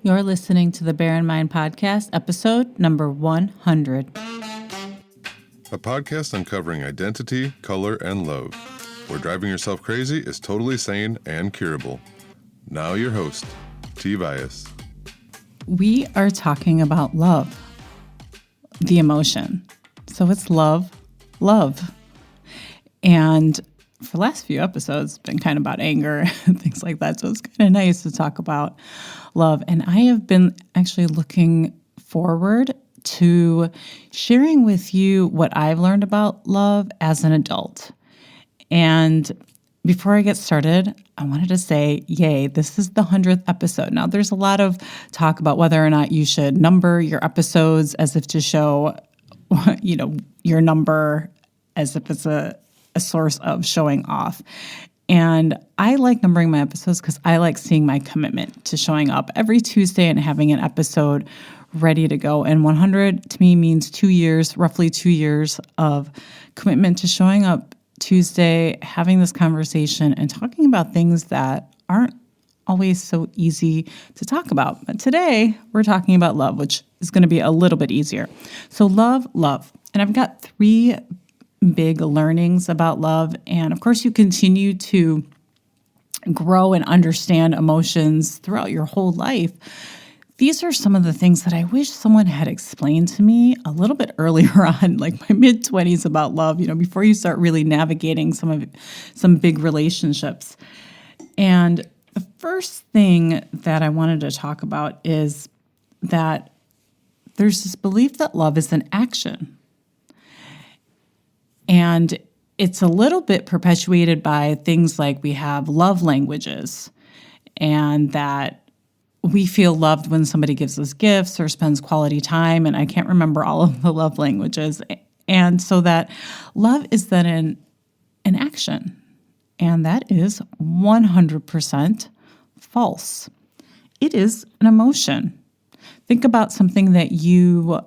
You're listening to the Bear in Mind podcast, episode number 100. A podcast uncovering identity, color, and love, where driving yourself crazy is totally sane and curable. Now your host, T. Bias. We are talking about love, the emotion. So it's love. And for the last few episodes, it's been kind of about anger and things like that. So it's kind of nice to talk about love. And I have been actually looking forward to sharing with you what I've learned about love as an adult. And before I get started, I wanted to say, yay, this is the 100th episode. Now, there's a lot of talk about whether or not you should number your episodes as if to show, your number as if it's a source of showing off. And I like numbering my episodes because I like seeing my commitment to showing up every Tuesday and having an episode ready to go. And 100 to me means 2 years, roughly 2 years of commitment to showing up Tuesday, having this conversation and talking about things that aren't always so easy to talk about. But today we're talking about love, which is going to be a little bit easier. So love. And I've got 3 big learnings about love. And of course, you continue to grow and understand emotions throughout your whole life. These are some of the things that I wish someone had explained to me a little bit earlier on, like my mid-20s, about love, before you start really navigating some big relationships. And the first thing that I wanted to talk about is that there's this belief that love is an action. And it's a little bit perpetuated by things like we have love languages, and that we feel loved when somebody gives us gifts or spends quality time. And I can't remember all of the love languages. And so that love is then an action. And that is 100% false. It is an emotion. Think about something that you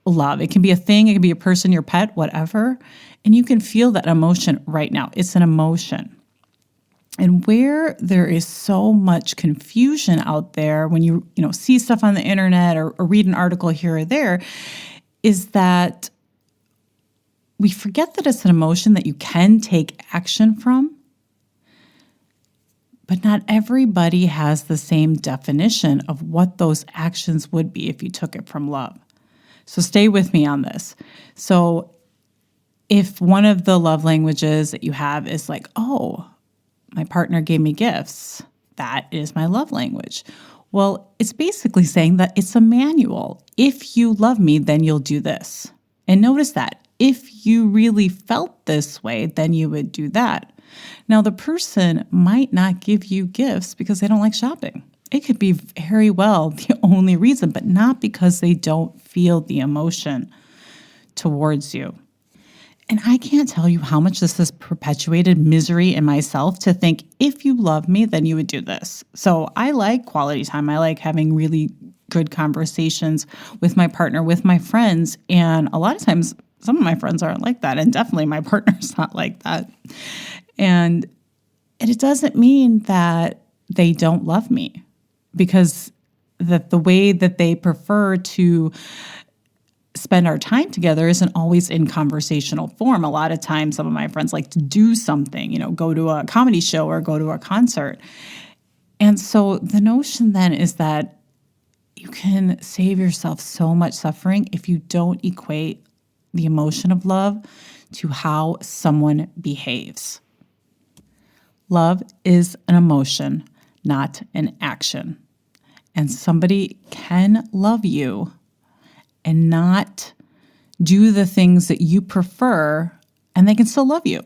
love. It can be a thing, it can be a person, your pet, whatever. And you can feel that emotion right now. It's an emotion. And where there is so much confusion out there when you see stuff on the internet or read an article here or there, is that we forget that it's an emotion that you can take action from. But not everybody has the same definition of what those actions would be if you took it from love. So stay with me on this. So if one of the love languages that you have is like, oh, my partner gave me gifts, that is my love language. Well, it's basically saying that it's a manual. If you love me, then you'll do this. And notice that if you really felt this way, then you would do that. Now, the person might not give you gifts because they don't like shopping. It could be very well the only reason, but not because they don't feel the emotion towards you. And I can't tell you how much this has perpetuated misery in myself to think, if you love me, then you would do this. So I like quality time. I like having really good conversations with my partner, with my friends. And a lot of times, some of my friends aren't like that. And definitely my partner's not like that. And it doesn't mean that they don't love me, because the way that they prefer to spend our time together isn't always in conversational form. A lot of times, some of my friends like to do something, go to a comedy show or go to a concert. And so the notion then is that you can save yourself so much suffering if you don't equate the emotion of love to how someone behaves. Love is an emotion, not an action. And somebody can love you and not do the things that you prefer, and they can still love you.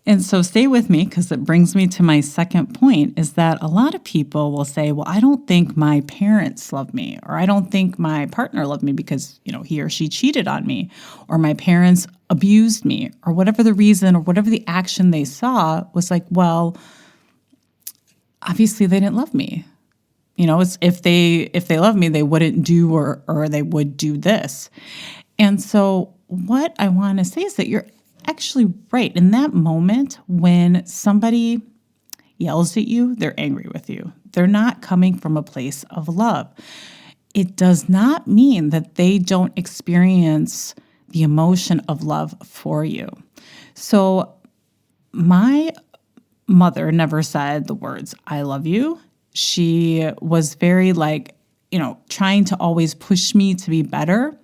And so stay with me, because it brings me to my second point, is that a lot of people will say, well, I don't think my parents love me, or I don't think my partner loved me because, he or she cheated on me, or my parents abused me, or whatever the reason or whatever the action they saw was like, well, obviously they didn't love me. It's if they love me, they wouldn't do or they would do this. And so what I want to say is that you're actually right. In that moment when somebody yells at you, they're angry with you. They're not coming from a place of love. It does not mean that they don't experience the emotion of love for you. So my mother never said the words, I love you. She was very trying to always push me to be better.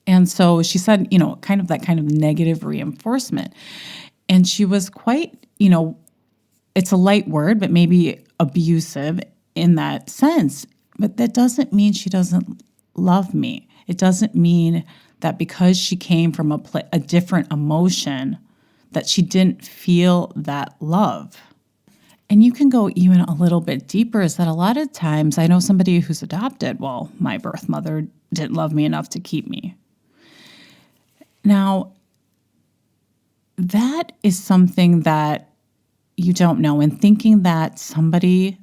And so she said, kind of that kind of negative reinforcement. And she was quite, it's a light word, but maybe abusive in that sense. But that doesn't mean she doesn't love me. It doesn't mean that because she came from a different emotion, that she didn't feel that love. And you can go even a little bit deeper, is that a lot of times I know somebody who's adopted, well, my birth mother didn't love me enough to keep me. Now, that is something that you don't know. And thinking that somebody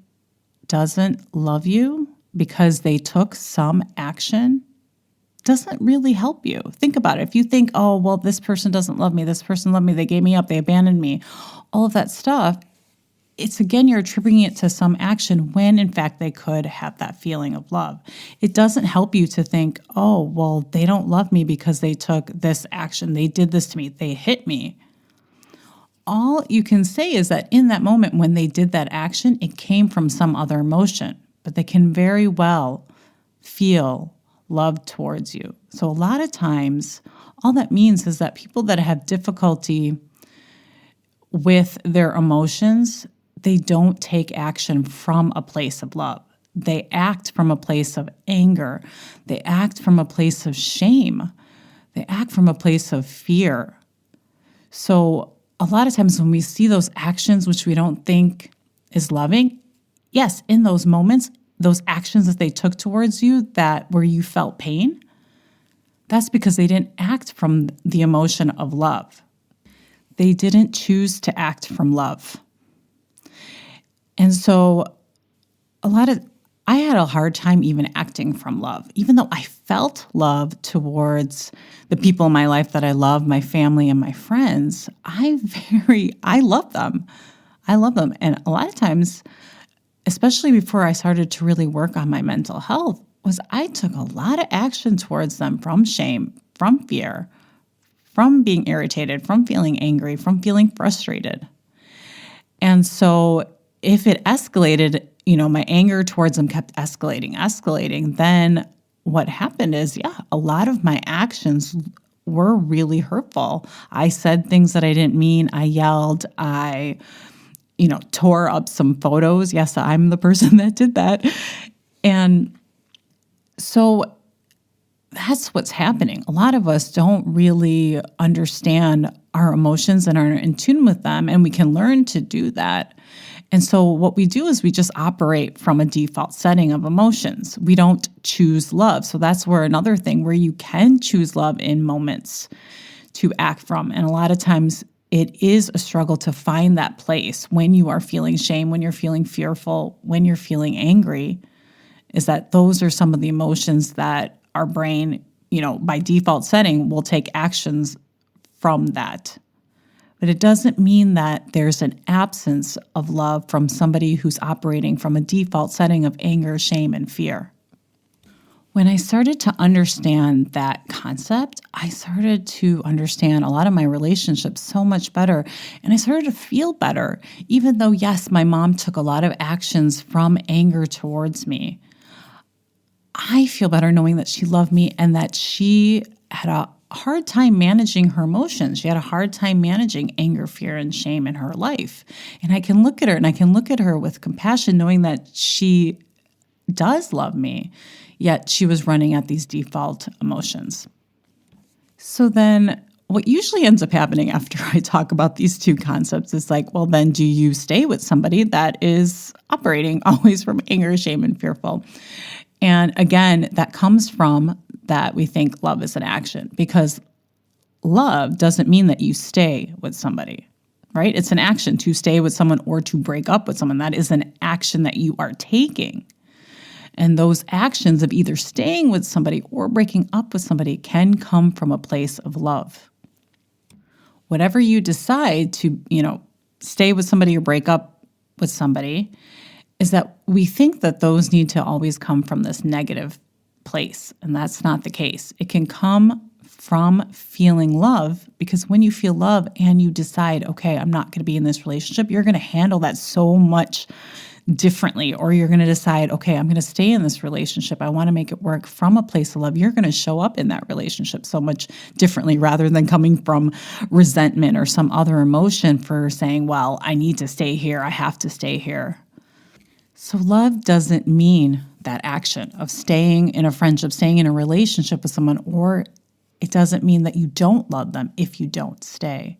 doesn't love you because they took some action doesn't really help you. Think about it. If you think, oh, well, this person doesn't love me, this person loved me, they gave me up, they abandoned me, all of that stuff, it's again, you're attributing it to some action when in fact they could have that feeling of love. It doesn't help you to think, oh, well, they don't love me because they took this action. They did this to me. They hit me. All you can say is that in that moment when they did that action, it came from some other emotion, but they can very well feel love towards you. So a lot of times, all that means is that people that have difficulty with their emotions, they don't take action from a place of love. They act from a place of anger. They act from a place of shame. They act from a place of fear. So a lot of times when we see those actions, which we don't think is loving, yes, in those moments, those actions that they took towards you that where you felt pain, that's because they didn't act from the emotion of love. They didn't choose to act from love. And so I had a hard time even acting from love, even though I felt love towards the people in my life that I love, my family and my friends. I love them. I love them. And a lot of times, especially before I started to really work on my mental health, was I took a lot of action towards them from shame, from fear, from being irritated, from feeling angry, from feeling frustrated. And so if it escalated, my anger towards them kept escalating, then what happened is, a lot of my actions were really hurtful. I said things that I didn't mean. I yelled. I tore up some photos. Yes, I'm the person that did that. And so that's what's happening. A lot of us don't really understand our emotions and aren't in tune with them, and we can learn to do that. And so what we do is we just operate from a default setting of emotions. We don't choose love. So that's where another thing where you can choose love in moments to act from. And a lot of times it is a struggle to find that place when you are feeling shame, when you're feeling fearful, when you're feeling angry, is that those are some of the emotions that our brain, by default setting will take actions from that. But it doesn't mean that there's an absence of love from somebody who's operating from a default setting of anger, shame, and fear. When I started to understand that concept, I started to understand a lot of my relationships so much better. And I started to feel better, even though, yes, my mom took a lot of actions from anger towards me. I feel better knowing that she loved me and that she had a hard time managing her emotions. She had a hard time managing anger, fear, and shame in her life. And I can look at her and I can look at her with compassion, knowing that she does love me, yet she was running at these default emotions. So then what usually ends up happening after I talk about these two concepts is well, then do you stay with somebody that is operating always from anger, shame, and fearful? And again, that comes from that we think love is an action, because love doesn't mean that you stay with somebody, right? It's an action to stay with someone or to break up with someone. That is an action that you are taking. And those actions of either staying with somebody or breaking up with somebody can come from a place of love. Whatever you decide to, stay with somebody or break up with somebody, is that we think that those need to always come from this negative place, and that's not the case. It can come from feeling love, because when you feel love and you decide, okay, I'm not going to be in this relationship, you're going to handle that so much differently. Or you're going to decide, okay, I'm going to stay in this relationship. I want to make it work from a place of love. You're going to show up in that relationship so much differently, rather than coming from resentment or some other emotion for saying, well, I need to stay here. I have to stay here. So love doesn't mean that action of staying in a friendship, staying in a relationship with someone, or it doesn't mean that you don't love them if you don't stay.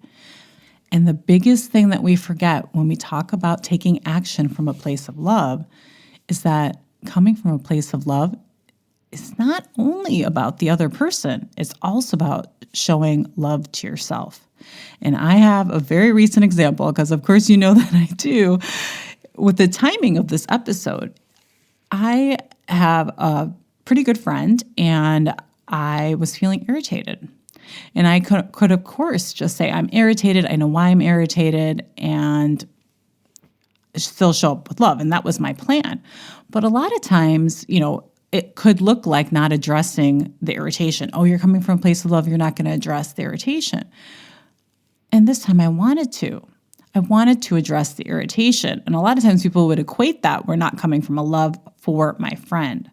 And the biggest thing that we forget when we talk about taking action from a place of love is that coming from a place of love is not only about the other person, it's also about showing love to yourself. And I have a very recent example, because of course you know that I do. With the timing of this episode, I have a pretty good friend, and I was feeling irritated. And I could of course, just say, I'm irritated. I know why I'm irritated, and still show up with love. And that was my plan. But a lot of times, it could look like not addressing the irritation. Oh, you're coming from a place of love. You're not going to address the irritation. And this time I wanted to address the irritation. And a lot of times people would equate that we're not coming from a love for my friend.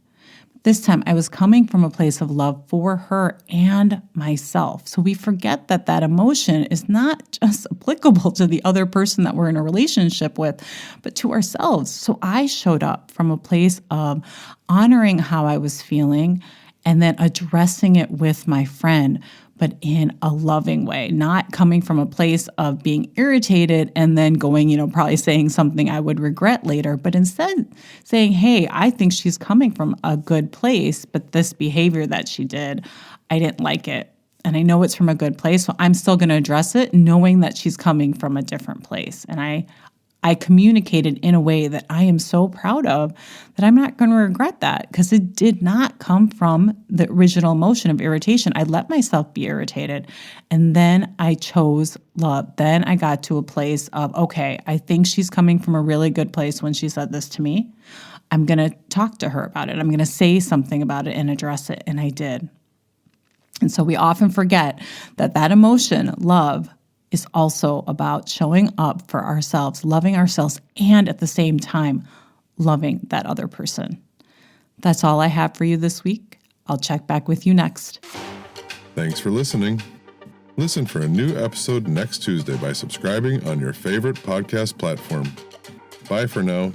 This time I was coming from a place of love for her and myself. So we forget that that emotion is not just applicable to the other person that we're in a relationship with, but to ourselves. So I showed up from a place of honoring how I was feeling and then addressing it with my friend, but in a loving way, not coming from a place of being irritated and then going, probably saying something I would regret later, but instead saying, hey, I think she's coming from a good place, but this behavior that she did, I didn't like it. And I know it's from a good place, so I'm still going to address it, knowing that she's coming from a different place. And I communicated in a way that I am so proud of, that I'm not going to regret that, because it did not come from the original emotion of irritation. I let myself be irritated, and then I chose love. Then I got to a place of, okay, I think she's coming from a really good place when she said this to me. I'm going to talk to her about it. I'm going to say something about it and address it, and I did. And so we often forget that that emotion, love, is also about showing up for ourselves, loving ourselves, and at the same time, loving that other person. That's all I have for you this week. I'll check back with you next. Thanks for listening. Listen for a new episode next Tuesday by subscribing on your favorite podcast platform. Bye for now.